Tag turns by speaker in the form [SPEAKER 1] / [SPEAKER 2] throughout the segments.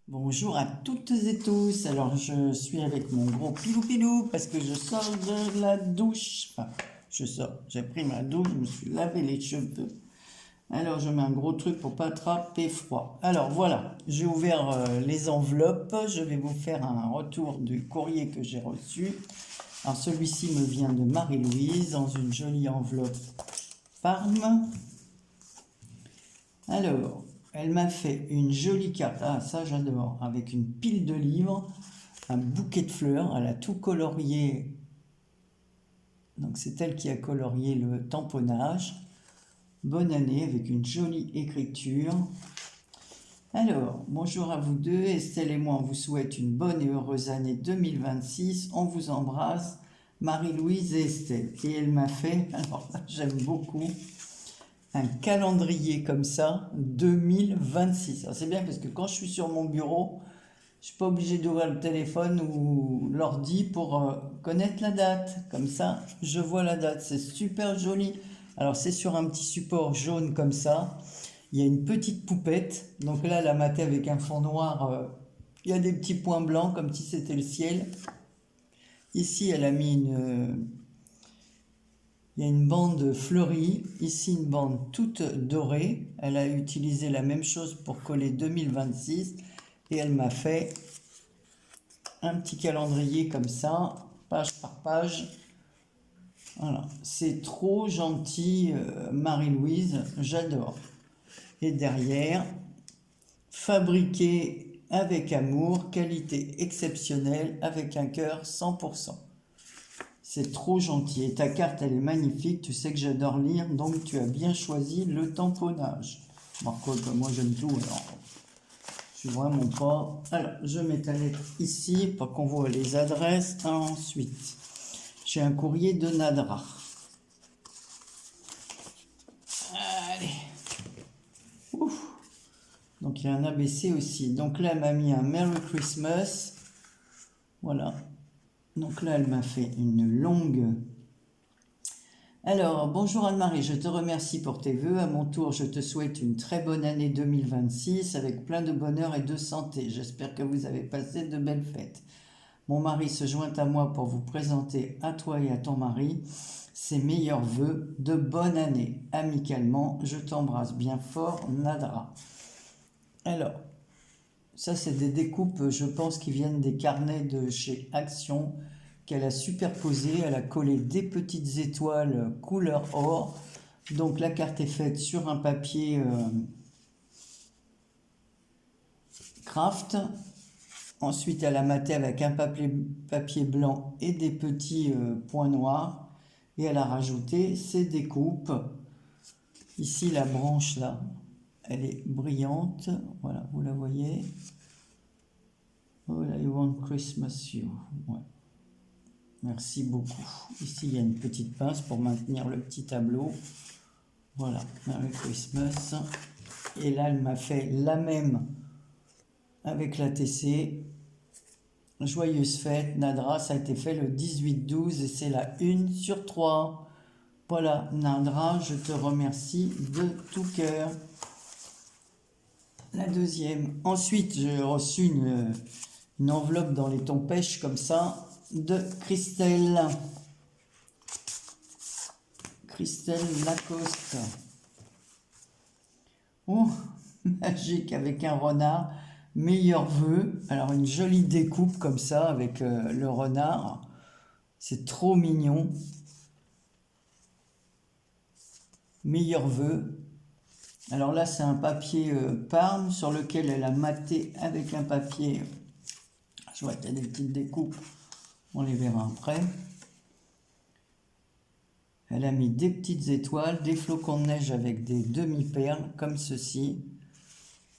[SPEAKER 1] Bonjour à toutes et tous. Alors, je suis avec mon gros pilou-pilou parce que je sors de la douche. Enfin, je sors. J'ai pris ma douche, je me suis lavé les cheveux. Alors, je mets un gros truc pour pas attraper froid. Alors, voilà. J'ai ouvert les enveloppes. Je vais vous faire un retour du courrier que j'ai reçu. Alors, celui-ci me vient de Marie-Louise dans une jolie enveloppe Parme. Alors, elle m'a fait une jolie carte, ah ça j'adore, avec une pile de livres, un bouquet de fleurs, elle a tout colorié, donc c'est elle qui a colorié le tamponnage. Bonne année avec une jolie écriture. Alors, bonjour à vous deux, Estelle et moi on vous souhaite une bonne et heureuse année 2026, on vous embrasse, Marie-Louise et Estelle. Et elle m'a fait, alors là j'aime beaucoup, un calendrier comme ça, 2026. C'est bien parce que quand je suis sur mon bureau, je suis pas obligé d'ouvrir le téléphone ou l'ordi pour connaître la date. Comme ça, je vois la date. C'est super joli. Alors, c'est sur un petit support jaune comme ça. Il y a une petite poupette. Donc là, elle a maté avec un fond noir. Il y a des petits points blancs comme si c'était le ciel. Ici, elle a mis il y a une bande fleurie, ici une bande toute dorée. Elle a utilisé la même chose pour coller 2026 et elle m'a fait un petit calendrier comme ça, page par page. Voilà, c'est trop gentil, Marie-Louise, j'adore. Et derrière, fabriqué avec amour, qualité exceptionnelle, avec un cœur 100%. C'est trop gentil. Et ta carte, elle est magnifique. Tu sais que j'adore lire, donc tu as bien choisi le tamponnage. Marco, moi j'aime tout, alors je suis vraiment pas. Alors, je mets ta lettre ici pour qu'on voit les adresses. Ensuite, j'ai un courrier de Nadra. Allez. Ouf. Donc, il y a un ABC aussi. Donc là, elle m'a mis un Merry Christmas. Voilà. Donc là, elle m'a fait une longue. Alors, bonjour Anne-Marie, je te remercie pour tes vœux. À mon tour, je te souhaite une très bonne année 2026 avec plein de bonheur et de santé. J'espère que vous avez passé de belles fêtes. Mon mari se joint à moi pour vous présenter à toi et à ton mari ses meilleurs vœux de bonne année. Amicalement, je t'embrasse bien fort, Nadra. Alors, ça c'est des découpes, je pense, qui viennent des carnets de chez Action, qu'elle a superposé. Elle a collé des petites étoiles couleur or. Donc la carte est faite sur un papier craft. Ensuite, elle a maté avec un papier blanc et des petits points noirs. Et elle a rajouté ses découpes. Ici, la branche, là, elle est brillante. Voilà, vous la voyez. Oh, I want Christmas you. Ouais. Merci beaucoup. Ici, il y a une petite pince pour maintenir le petit tableau. Voilà, Merry Christmas. Et là, elle m'a fait la même avec la TC. Joyeuse fête, Nadra, ça a été fait le 18-12 et c'est la 1/3. Voilà, Nadra, je te remercie de tout cœur. La deuxième. Ensuite, j'ai reçu une enveloppe dans les tons pêche comme ça de Christelle. Christelle Lacoste. Oh, magique avec un renard. Meilleurs vœux. Alors une jolie découpe comme ça avec le renard. C'est trop mignon. Meilleurs vœux. Alors là, c'est un papier Parme sur lequel elle a maté avec un papier. Je vois qu'il y a des petites découpes. On les verra après. Elle a mis des petites étoiles, des flocons de neige avec des demi-perles, comme ceci.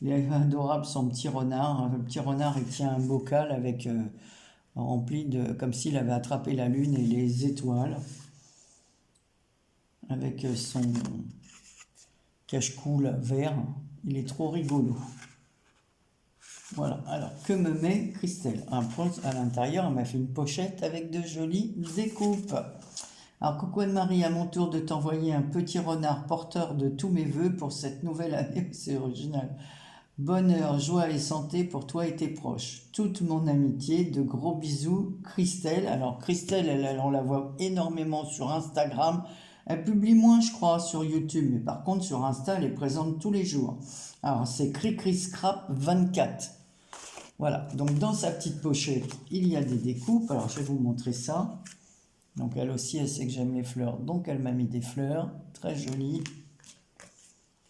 [SPEAKER 1] Il est adorable son petit renard. Le petit renard, il tient un bocal avec rempli de, comme s'il avait attrapé la lune et les étoiles, avec son cache-coule vert. Il est trop rigolo. Voilà. Alors, que me met Christelle? À l'intérieur, elle m'a fait une pochette avec de jolies découpes. Alors, coucou Anne-Marie, à mon tour de t'envoyer un petit renard porteur de tous mes vœux pour cette nouvelle année. C'est original. Bonheur, joie et santé pour toi et tes proches. Toute mon amitié, de gros bisous, Christelle. Alors Christelle, on la voit énormément sur Instagram. Elle publie moins, je crois, sur YouTube, mais par contre sur Insta, elle est présente tous les jours. Alors c'est Cricri Scrap 24. Voilà, donc dans sa petite pochette, il y a des découpes. Alors je vais vous montrer ça. Donc elle aussi, elle sait que j'aime les fleurs, donc elle m'a mis des fleurs. Très jolies.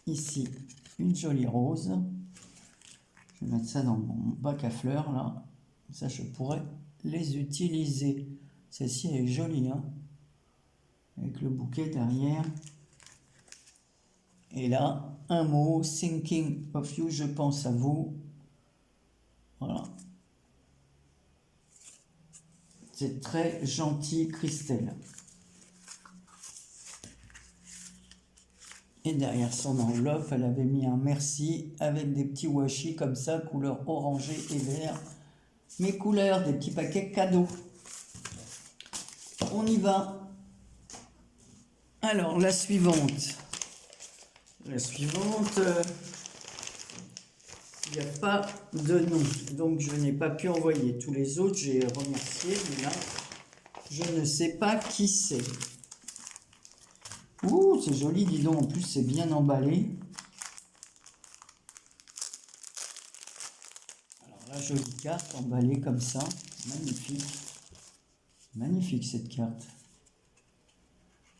[SPEAKER 1] Ici, une jolie rose. Je vais mettre ça dans mon bac à fleurs, là. Ça, je pourrais les utiliser. Celle-ci, elle est jolie, hein, avec le bouquet derrière. Et là, un mot, thinking of you, je pense à vous. Voilà. C'est très gentil, Christelle. Et derrière son enveloppe, elle avait mis un merci avec des petits washi comme ça, couleur orangée et vert. Mes couleurs, des petits paquets cadeaux. On y va. Alors, la suivante. La suivante, il n'y a pas de nom. Donc, je n'ai pas pu envoyer. Tous les autres, j'ai remercié. Mais là, je ne sais pas qui c'est. Ouh, c'est joli, dis donc. En plus, c'est bien emballé. Alors, la jolie carte emballée comme ça. Magnifique. Magnifique, cette carte.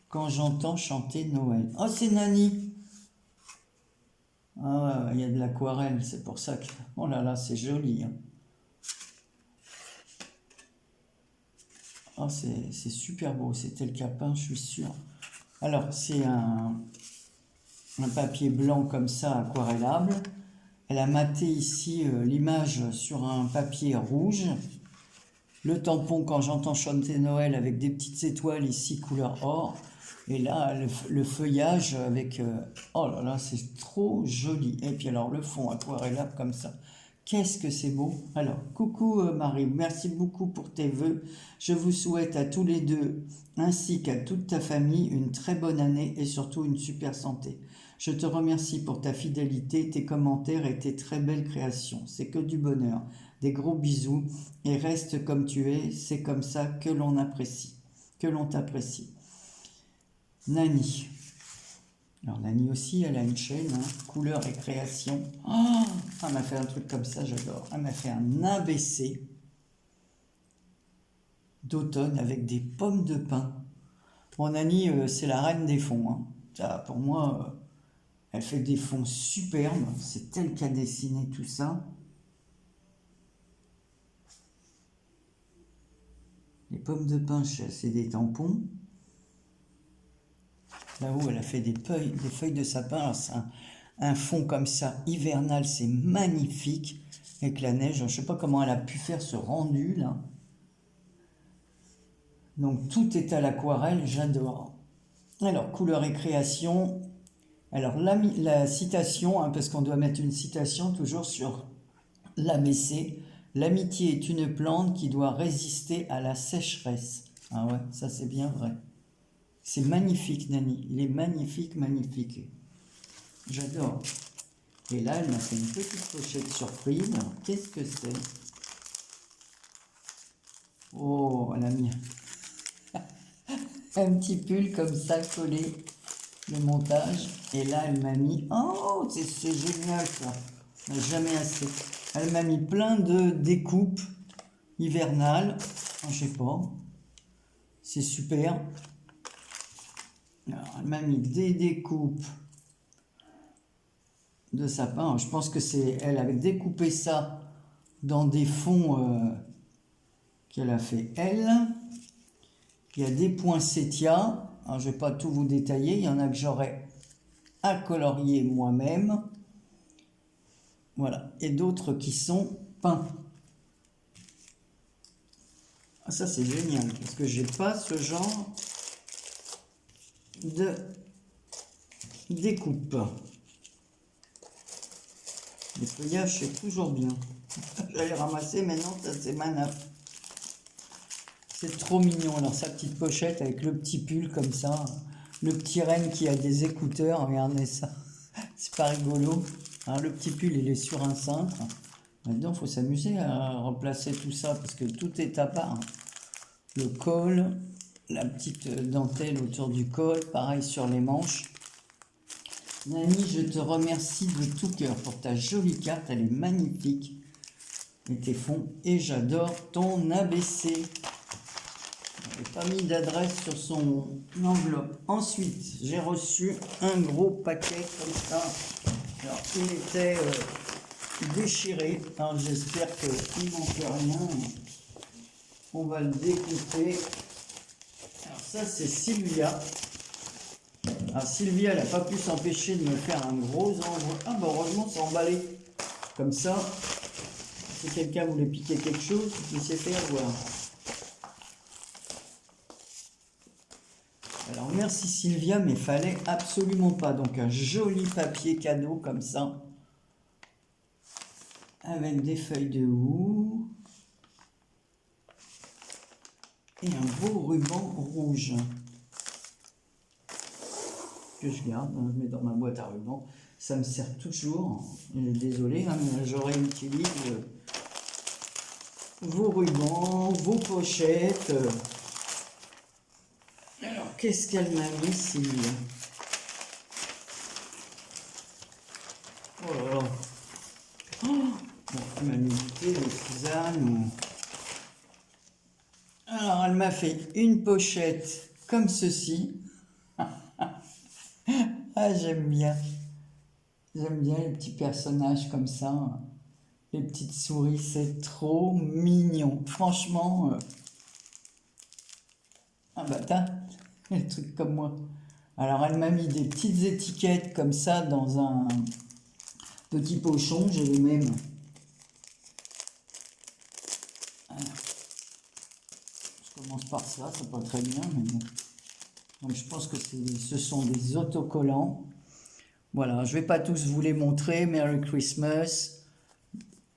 [SPEAKER 1] Quand j'entends chanter Noël. Oh, c'est Nani. Ah, il y a de l'aquarelle, c'est pour ça que... Oh là là, c'est joli. Hein. Oh, c'est super beau. C'était le capin, je suis sûr. Alors, c'est un papier blanc comme ça, aquarellable. Elle a maté ici l'image sur un papier rouge. Le tampon quand j'entends chanter Noël avec des petites étoiles ici couleur or. Et là, le feuillage avec... oh là là, c'est trop joli. Et puis alors, le fond aquarellable comme ça. Qu'est-ce que c'est beau. Alors, coucou Marie, merci beaucoup pour tes vœux. Je vous souhaite à tous les deux, ainsi qu'à toute ta famille, une très bonne année et surtout une super santé. Je te remercie pour ta fidélité, tes commentaires et tes très belles créations. C'est que du bonheur. Des gros bisous et reste comme tu es. C'est comme ça que l'on apprécie, que l'on t'apprécie. Nani. Alors Nani aussi, elle a une chaîne, hein, couleur et création. Oh, elle m'a fait un truc comme ça, j'adore. Elle m'a fait un ABC d'automne avec des pommes de pin. Bon, Nani, c'est la reine des fonds. Hein. Ça, pour moi, elle fait des fonds superbes. C'est elle qui a dessiné tout ça. Les pommes de pin, c'est des tampons. Là-haut, elle a fait des feuilles de sapin. C'est un fond comme ça, hivernal, c'est magnifique. Avec la neige, je ne sais pas comment elle a pu faire ce rendu, là. Donc, tout est à l'aquarelle, j'adore. Alors, couleur et création. Alors, la citation, hein, parce qu'on doit mettre une citation toujours sur l'ABC. L'amitié est une plante qui doit résister à la sécheresse. Ah ouais, ça c'est bien vrai. C'est magnifique, Nani. Il est magnifique, magnifique. J'adore. Et là, elle m'a fait une petite pochette surprise. Qu'est-ce que c'est? Oh, elle a mis un petit pull comme ça collé, le montage. Et là, elle m'a mis... Oh, c'est génial ça. On n'a jamais assez. Elle m'a mis plein de découpes hivernales. Je sais pas. C'est super. Alors, elle m'a mis des découpes de sapin. Alors, je pense que c'est elle avait découpé ça dans des fonds qu'elle a fait elle. Il y a des poinsettias. Alors, je ne vais pas tout vous détailler. Il y en a que j'aurais à colorier moi-même. Voilà. Et d'autres qui sont peints. Ah, ça, c'est génial. Parce que j'ai pas ce genre de découpe. Les feuillages, c'est toujours bien. J'allais ramasser, mais non, ça c'est manaf. C'est trop mignon. Alors, sa petite pochette avec le petit pull comme ça. Le petit renne qui a des écouteurs. Regardez ça. C'est pas rigolo. Alors, le petit pull, il est sur un cintre. Maintenant, il faut s'amuser à remplacer tout ça parce que tout est à part. Le col, la petite dentelle autour du col, pareil sur les manches. Nani, je te remercie de tout cœur pour ta jolie carte, elle est magnifique. Et tes fonds, et j'adore ton ABC. Je n'ai pas mis d'adresse sur son enveloppe. Ensuite, j'ai reçu un gros paquet comme ça. Alors, il était déchiré. Alors, j'espère qu'il ne manque rien. On va le découper. Alors, ça, c'est Sylvia. Alors, Sylvia, elle n'a pas pu s'empêcher de me faire un gros envoi. Ah, bah, heureusement, c'est emballé. Comme ça, si quelqu'un voulait piquer quelque chose, il s'est fait avoir. Alors merci Sylvia, mais fallait absolument pas. Donc un joli papier cadeau comme ça, avec des feuilles de houx et un beau ruban rouge que je garde. Je mets dans ma boîte à ruban. Ça me sert toujours. Désolé, hein, mais je réutilise vos rubans, vos pochettes. Alors qu'est-ce qu'elle m'a mis Sylvia? Oh là là. Oh, bon, elle m'a mis du thé, des tisanes. Alors, elle m'a fait une pochette comme ceci. Ah, j'aime bien. J'aime bien les petits personnages comme ça. Les petites souris, c'est trop mignon. Franchement, ah bah t'as les trucs comme moi. Alors, elle m'a mis des petites étiquettes comme ça dans un petit pochon. J'ai les mêmes. Alors, je commence par ça, c'est pas très bien, mais bon. Donc je pense que ce sont des autocollants. Voilà, je ne vais pas tous vous les montrer. Merry Christmas,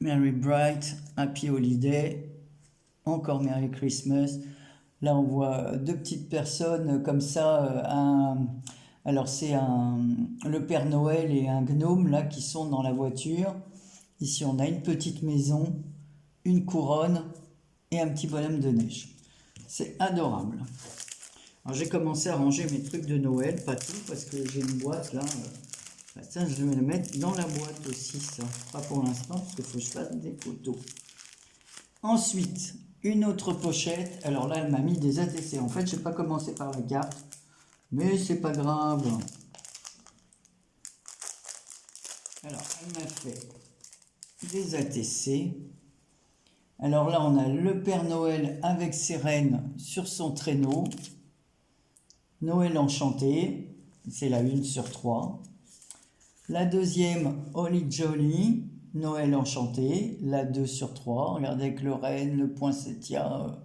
[SPEAKER 1] Merry Bright, Happy Holiday, encore Merry Christmas. Là, on voit deux petites personnes comme ça. Alors c'est le Père Noël et un gnome là qui sont dans la voiture. Ici, on a une petite maison, une couronne et un petit bonhomme de neige. C'est adorable. Alors j'ai commencé à ranger mes trucs de Noël, pas tout, parce que j'ai une boîte là. Ça, je vais le mettre dans la boîte aussi, ça. Pas pour l'instant, parce qu'il faut que je fasse des photos. Ensuite, une autre pochette. Alors là, elle m'a mis des ATC. En fait, je n'ai pas commencé par la carte, mais c'est pas grave. Alors, elle m'a fait des ATC. Alors là, on a le Père Noël avec ses rennes sur son traîneau. Noël enchanté, c'est la 1 sur 3. La deuxième, Holly Jolly, Noël enchanté, la 2 sur 3. Regardez avec le renne, le poinsettia.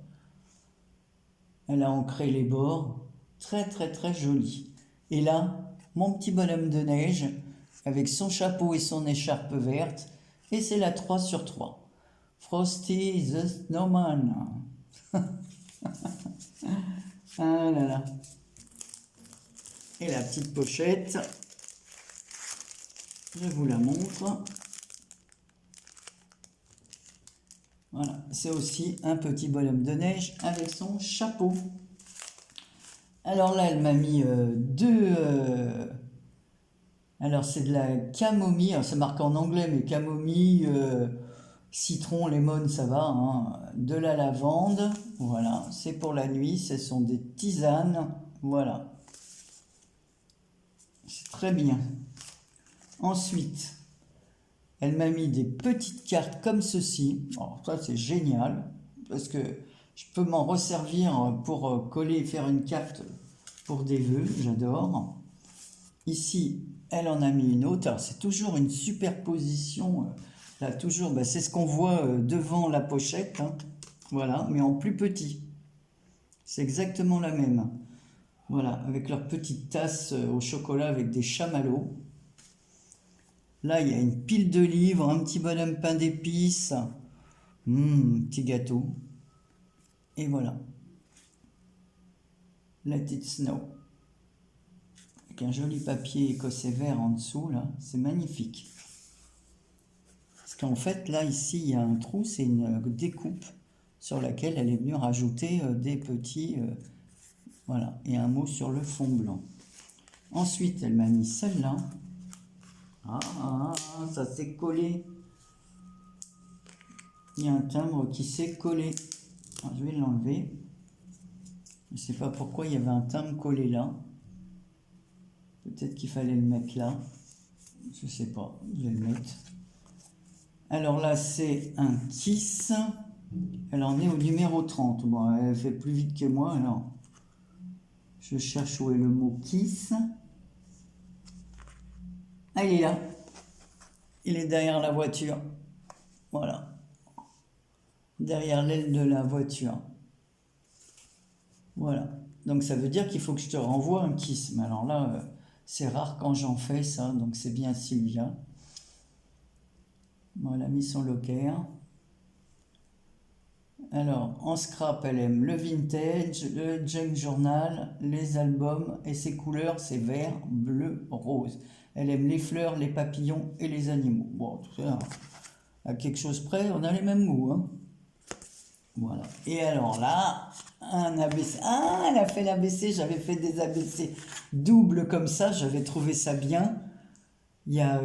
[SPEAKER 1] Elle a ancré les bords. Très très très joli. Et là, mon petit bonhomme de neige avec son chapeau et son écharpe verte. Et c'est la 3 sur 3. Frosty the Snowman. Ah là là. Et la petite pochette, je vous la montre. Voilà, c'est aussi un petit bonhomme de neige avec son chapeau. Alors là, elle m'a mis deux... alors c'est de la camomille, alors c'est marqué en anglais, mais camomille, citron, lemon, ça va. Hein. De la lavande, voilà, c'est pour la nuit, ce sont des tisanes, voilà. C'est très bien. Ensuite, elle m'a mis des petites cartes comme ceci. Alors ça, c'est génial, parce que je peux m'en resservir pour coller et faire une carte pour des vœux, j'adore. Ici, elle en a mis une autre. Alors, c'est toujours une superposition. Là, toujours, bah, c'est ce qu'on voit devant la pochette. Hein. Voilà, mais en plus petit. C'est exactement la même. Voilà, avec leur petite tasse au chocolat avec des chamallows. Là, il y a une pile de livres, un petit bonhomme pain d'épices, petit gâteau. Et voilà. Let it snow. Avec un joli papier écossais vert en dessous, là. C'est magnifique. qu'en fait, là, ici, il y a un trou, c'est une découpe sur laquelle elle est venue rajouter des petits... voilà, et un mot sur le fond blanc. Ensuite, elle m'a mis celle-là. Ah, ça s'est collé. Il y a un timbre qui s'est collé. Alors, je vais l'enlever. Je ne sais pas pourquoi il y avait un timbre collé là. Peut-être qu'il fallait le mettre là. Je ne sais pas. Je vais le mettre. Alors là, c'est un Kiss. Elle en est au numéro 30. Bon, elle fait plus vite que moi, alors. Je cherche où est le mot Kiss. Ah, il est là. Il est derrière la voiture. Voilà. Derrière l'aile de la voiture. Voilà. Donc ça veut dire qu'il faut que je te renvoie un Kiss. Mais alors là, c'est rare quand j'en fais ça. Donc c'est bien Sylvia. Bon, elle a mis son locker. Alors, en scrap, elle aime le vintage, le junk journal, les albums, et ses couleurs, c'est vert, bleu, rose. Elle aime les fleurs, les papillons et les animaux. Bon, tout ça, à quelque chose près, on a les mêmes goûts, hein. Voilà. Et alors là, un ABC. Ah, elle a fait l'ABC, j'avais fait des ABC doubles comme ça, j'avais trouvé ça bien. Il y a,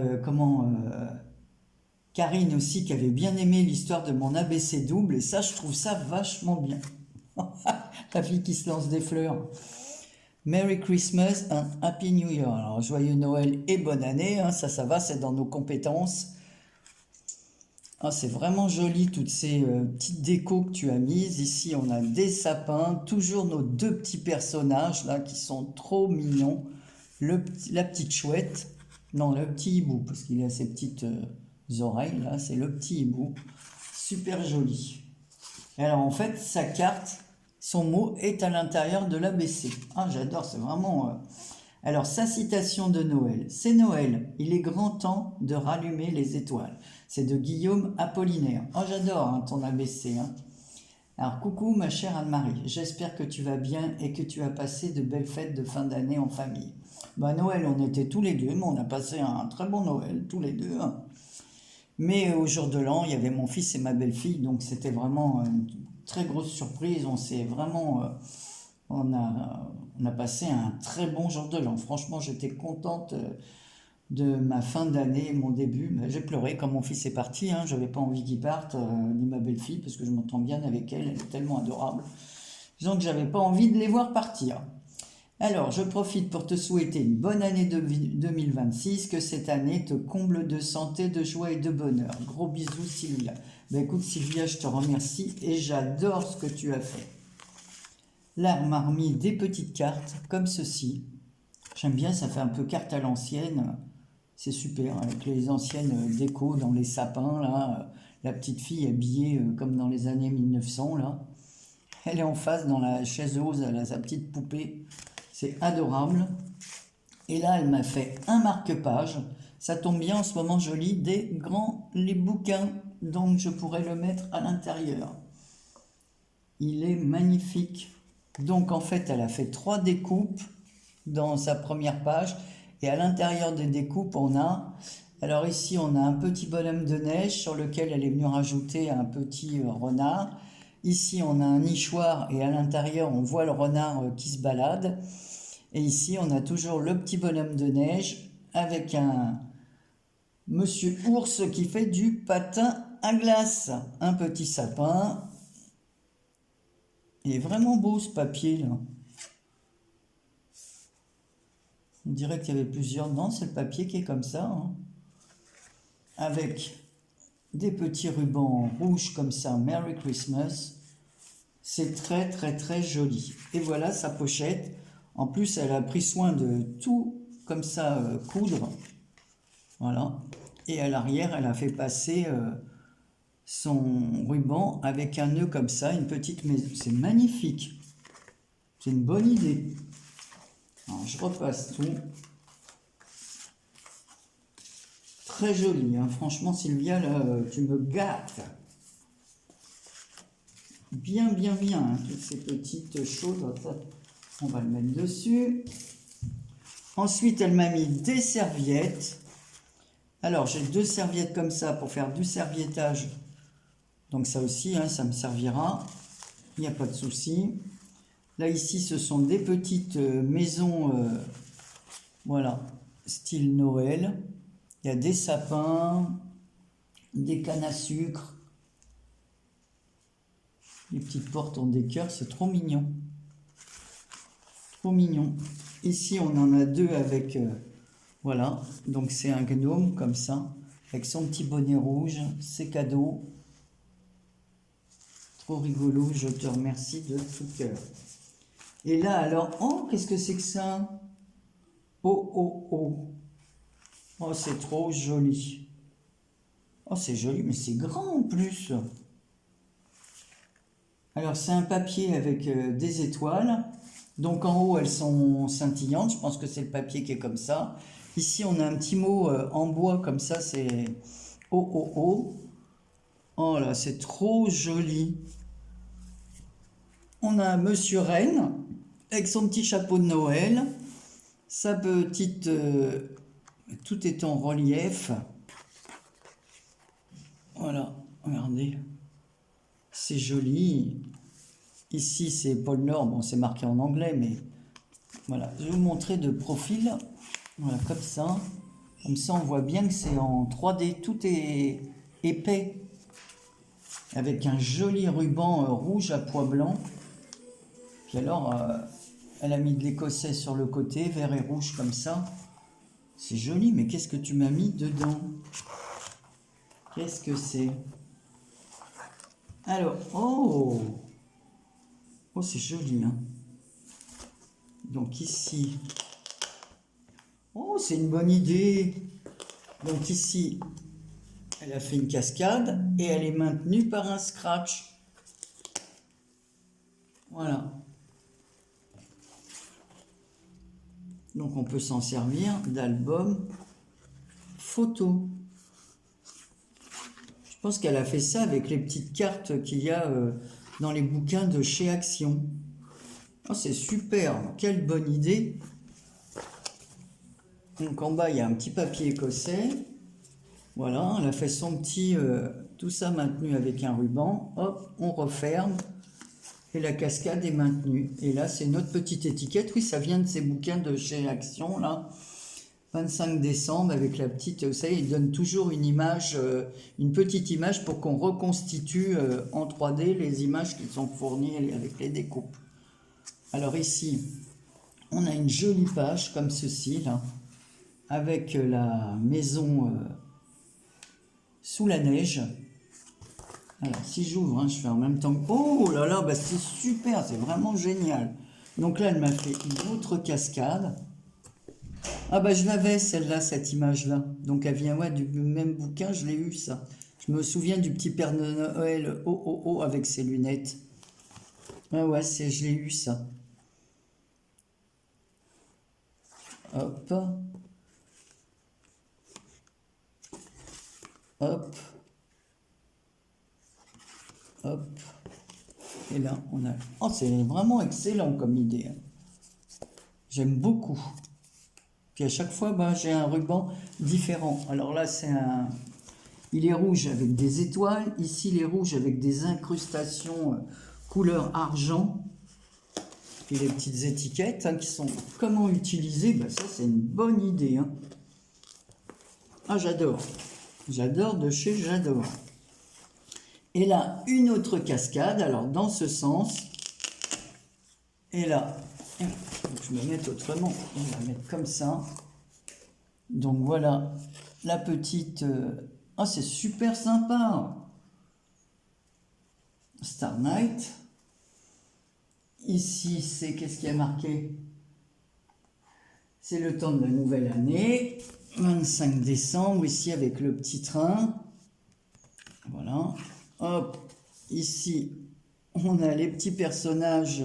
[SPEAKER 1] Karine aussi qui avait bien aimé l'histoire de mon ABC double, et ça, je trouve ça vachement bien. La fille qui se lance des fleurs. Merry Christmas and Happy New Year. Alors, joyeux Noël et bonne année, hein, ça va, c'est dans nos compétences. Ah, c'est vraiment joli, toutes ces petites décos que tu as mises. Ici, on a des sapins, toujours nos deux petits personnages, là, qui sont trop mignons. La petite chouette, non, le petit hibou, parce qu'il a ses petites oreilles, là, c'est le petit hibou. Super joli. Et alors, en fait, sa carte, son mot est à l'intérieur de l'ABC. Ah, j'adore, c'est vraiment... Alors, sa citation de Noël. C'est Noël, il est grand temps de rallumer les étoiles. C'est de Guillaume Apollinaire. Oh, j'adore hein, ton ABC. Hein. Alors, coucou ma chère Anne-Marie. J'espère que tu vas bien et que tu as passé de belles fêtes de fin d'année en famille. Bah, Noël, on était tous les deux, mais on a passé un très bon Noël, tous les deux. Hein. Mais au jour de l'an, il y avait mon fils et ma belle-fille, donc c'était vraiment une très grosse surprise. On s'est vraiment... on a passé un très bon jour de l'an. Franchement, j'étais contente de ma fin d'année, mon début. Mais j'ai pleuré quand mon fils est parti. Hein. Je n'avais pas envie qu'il parte, ni ma belle-fille, parce que je m'entends bien avec elle. Elle est tellement adorable. Disons que j'avais pas envie de les voir partir. Alors, je profite pour te souhaiter une bonne année 2026, que cette année te comble de santé, de joie et de bonheur. Gros bisous, Sylvia. Ben écoute, Sylvia, je te remercie et j'adore ce que tu as fait. Là, on m'a remis des petites cartes comme ceci. J'aime bien, ça fait un peu carte à l'ancienne. C'est super, avec les anciennes décos dans les sapins, là. La petite fille habillée comme dans les années 1900, là. Elle est en face dans la chaise rose, elle a sa petite poupée. C'est adorable. Et là, elle m'a fait un marque-page. Ça tombe bien, en ce moment, je lis les bouquins. Donc, je pourrais le mettre à l'intérieur. Il est magnifique. Donc, en fait, elle a fait 3 découpes dans sa première page. Et à l'intérieur des découpes, on a... Alors ici, on a un petit bonhomme de neige sur lequel elle est venue rajouter un petit renard. Ici, on a un nichoir et à l'intérieur, on voit le renard qui se balade. Et ici, on a toujours le petit bonhomme de neige avec un monsieur ours qui fait du patin à glace. Un petit sapin. Il est vraiment beau ce papier là. On dirait qu'il y avait plusieurs. Non, c'est le papier qui est comme ça. Hein. Avec des petits rubans rouges comme ça. Merry Christmas. C'est très très très joli. Et voilà sa pochette. En plus, elle a pris soin de tout comme ça coudre. Voilà. Et à l'arrière, elle a fait passer son ruban avec un nœud comme ça, une petite maison. C'est magnifique. C'est une bonne idée. Alors, je repasse tout. Très joli. Hein. Franchement, Sylvia, là, tu me gâtes. Bien, bien, bien. Hein, toutes ces petites choses. On va le mettre dessus. Ensuite, elle m'a mis des serviettes. Alors, j'ai 2 serviettes comme ça pour faire du serviettage. Donc ça aussi, hein, ça me servira. Il n'y a pas de souci. Là, ici, ce sont des petites maisons, voilà, style Noël. Il y a des sapins, des cannes à sucre. Les petites portes ont des cœurs, c'est trop mignon. Trop mignon. Ici, on en a 2 avec... voilà, donc c'est un gnome comme ça, avec son petit bonnet rouge, c'est cadeau. Trop rigolo, je te remercie de tout cœur. Et là, alors, oh, qu'est-ce que c'est que ça? Oh, oh, oh. Oh, c'est trop joli. Oh, c'est joli, mais c'est grand en plus. Alors, c'est un papier avec des étoiles. Donc, en haut, elles sont scintillantes. Je pense que c'est le papier qui est comme ça. Ici, on a un petit mot en bois comme ça, c'est oh, oh, oh. Oh là, c'est trop joli. On a un monsieur Reine avec son petit chapeau de Noël, sa petite... tout est en relief. Voilà, regardez. C'est joli. Ici, c'est pôle Nord. Bon, c'est marqué en anglais, mais voilà. Je vais vous montrer de profil. Voilà, comme ça. Comme ça, on voit bien que c'est en 3D. Tout est épais. Avec un joli ruban rouge à pois blanc. Puis alors, elle a mis de l'écossais sur le côté, vert et rouge comme ça. C'est joli, mais qu'est-ce que tu m'as mis dedans? Qu'est-ce que c'est? Alors, oh! Oh, c'est joli, hein? Donc ici... Oh, c'est une bonne idée! Donc ici, elle a fait une cascade et elle est maintenue par un scratch. Voilà. Donc on peut s'en servir d'album photo. Je pense qu'elle a fait ça avec les petites cartes qu'il y a dans les bouquins de chez Action. Oh, c'est super, quelle bonne idée. Donc en bas, il y a un petit papier écossais. Voilà, elle a fait son petit... tout ça maintenu avec un ruban. Hop, on referme. Et la cascade est maintenue. Et là, c'est notre petite étiquette. Oui, ça vient de ces bouquins de chez Action, là. 25 décembre, avec la petite... Vous savez, ils donnent toujours une image, une petite image pour qu'on reconstitue en 3D les images qui sont fournies avec les découpes. Alors ici, on a une jolie page comme ceci, là, avec la maison sous la neige. Alors, si j'ouvre, hein, je fais en même temps... Oh là là, bah c'est super, c'est vraiment génial. Donc là, elle m'a fait une autre cascade. Ah bah je l'avais celle-là, cette image-là. Donc elle vient ouais, du même bouquin, je l'ai eu ça. Je me souviens du petit Père Noël oh oh oh avec ses lunettes. Ah ouais, je l'ai eu ça. Hop. Hop. Hop. Et là, on a... Oh, c'est vraiment excellent comme idée. J'aime beaucoup. Puis à chaque fois, bah, j'ai un ruban différent. Alors là, c'est un... Il est rouge avec des étoiles. Ici, il est rouge avec des incrustations couleur argent. Puis les petites étiquettes hein, qui sont... Comment utiliser? Bah, ça, c'est une bonne idée. Hein. Ah, j'adore. J'adore de chez J'adore. Et là, une autre cascade. Alors, dans ce sens. Et là... Je vais me mettre autrement, on va mettre comme ça. Donc voilà, la petite... Ah, c'est super sympa. Star Night. Ici, c'est... Qu'est-ce qui a marqué? C'est le temps de la nouvelle année. 25 décembre, ici avec le petit train. Voilà. Hop, ici, on a les petits personnages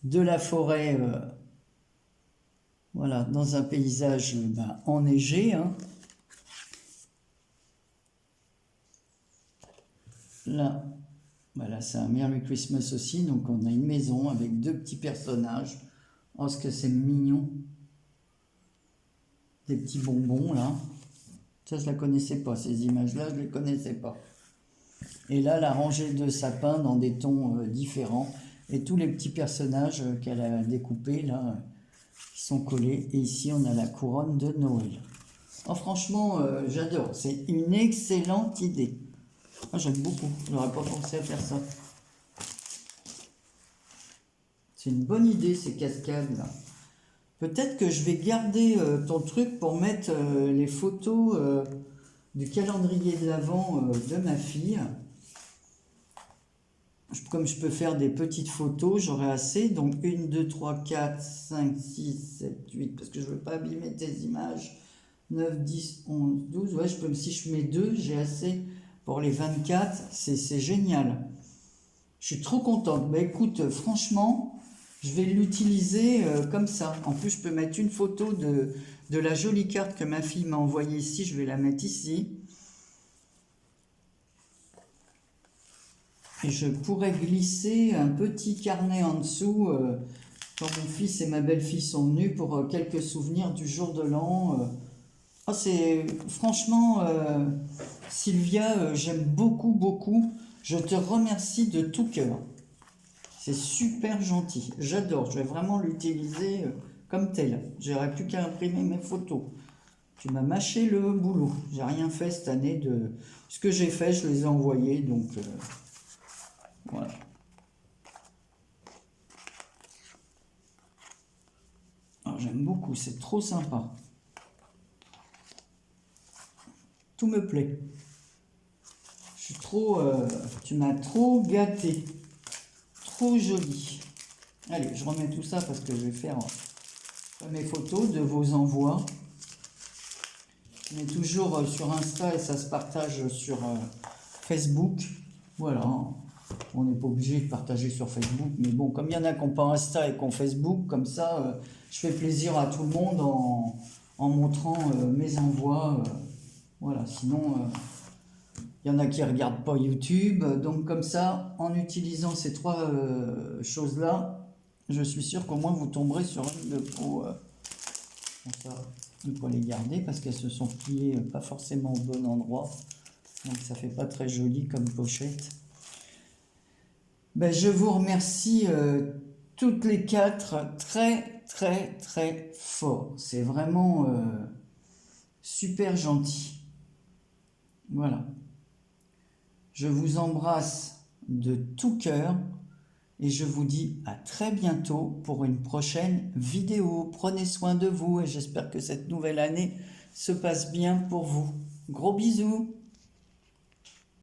[SPEAKER 1] de la forêt... Voilà, dans un paysage enneigé. Hein. Là, voilà, c'est un Merry Christmas aussi. Donc, on a une maison avec 2 petits personnages. Oh, ce que c'est mignon. Des petits bonbons, là. Ça, je la connaissais pas, ces images-là, je les connaissais pas. Et là, la rangée de sapins dans des tons différents. Et tous les petits personnages qu'elle a découpés, là, qui sont collés. Et ici, on a la couronne de Noël. Oh, franchement, j'adore. C'est une excellente idée. Ah, j'aime beaucoup. Je n'aurais pas pensé à faire ça. C'est une bonne idée, ces cascades, là. Peut-être que je vais garder ton truc pour mettre les photos du calendrier de l'Avent de ma fille. Comme je peux faire des petites photos, j'aurai assez. Donc 1, 2, 3, 4, 5, 6, 7, 8, parce que je ne veux pas abîmer tes images. 9, 10, 11, 12. Ouais, si je mets 2, j'ai assez pour les 24. C'est génial. Je suis trop contente. Bah écoute, franchement, je vais l'utiliser comme ça. En plus, je peux mettre une photo de la jolie carte que ma fille m'a envoyée ici. Je vais la mettre ici. Et je pourrais glisser un petit carnet en dessous quand mon fils et ma belle-fille sont venus pour quelques souvenirs du jour de l'an. Oh, c'est franchement, Sylvia, j'aime beaucoup, beaucoup. Je te remercie de tout cœur. C'est super gentil. J'adore. Je vais vraiment l'utiliser comme tel. J'aurais plus qu'à imprimer mes photos. Tu m'as mâché le boulot. J'ai rien fait cette année de ce que j'ai fait. Je les ai envoyés. Donc voilà. J'aime beaucoup. C'est trop sympa. Tout me plaît. Je suis trop. Tu m'as trop gâté. Trop joli. Allez, je remets tout ça parce que je vais faire mes photos de vos envois. On est toujours sur Insta et ça se partage sur Facebook. Voilà. On n'est pas obligé de partager sur Facebook. Mais bon, comme il y en a qui n'ont pas Insta et qui ont Facebook, comme ça, je fais plaisir à tout le monde en montrant mes envois. Voilà, sinon, il y en a qui ne regardent pas YouTube. Donc comme ça, en utilisant ces trois choses-là, je suis sûr qu'au moins vous tomberez sur une de vos... de quoi les garder parce qu'elles se sont pliées pas forcément au bon endroit. Donc ça fait pas très joli comme pochette. Ben, je vous remercie toutes les quatre très très très fort. C'est vraiment super gentil. Voilà. Je vous embrasse de tout cœur et je vous dis à très bientôt pour une prochaine vidéo. Prenez soin de vous et j'espère que cette nouvelle année se passe bien pour vous. Gros bisous!